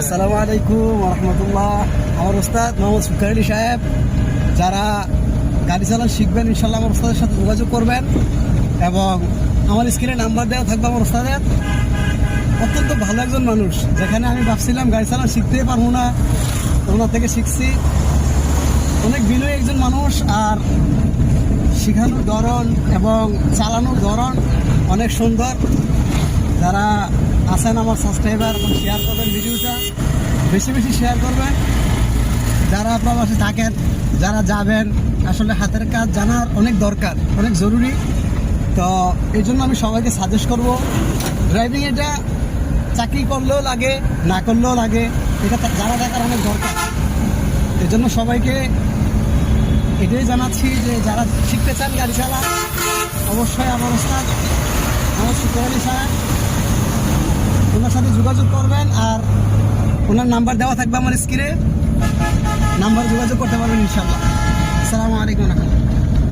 আসসালামু আলাইকুম রহমতুল্লাহ। আমার ওস্তাদ মোহাম্মদ সুফিয়ান আলী সাহেব, যারা গাড়ি চালান শিখবেন ইনশাল্লাহ আমার ওস্তাদের সাথে যোগাযোগ করবেন এবং আমার স্ক্রিনে নাম্বার দেওয়া থাকবে। আমার ওস্তাদের অত্যন্ত ভালো একজন মানুষ, যেখানে আমি ভাবছিলাম গাড়ি চালান শিখতেই পারবো না, ওনার থেকে শিখছি। অনেক বিনয়ী একজন মানুষ, আর শেখানোর ধরন এবং চালানোর ধরন অনেক সুন্দর। যারা আছেন আমার সাবস্ক্রাইবার, এবং শেয়ার করবেন, ভিডিওটা বেশি বেশি শেয়ার করবেন। যারা আপনার পাশে থাকেন, যারা যাবেন, আসলে হাতের কাজ জানার অনেক দরকার, অনেক জরুরি। তো এই জন্য আমি সবাইকে সাজেস্ট করব, ড্রাইভিং এটা চাকরি করলেও লাগে, না করলেও লাগে, এটা জানা থাকার অনেক দরকার। এই জন্য সবাইকে এটাই জানাচ্ছি যে যারা শিখতে চান গাড়ি চালা, অবশ্যই আমার ওস্তাদ আমার সুফিয়ান আলী সাহেব, ওনার সাথে যোগাযোগ করবেন। আর ওনার নাম্বার দেওয়া থাকবে আমার স্ক্রিনে, নাম্বার যোগাযোগ করতে পারবেন ইনশাল্লাহ। আসসালামু আলাইকুম।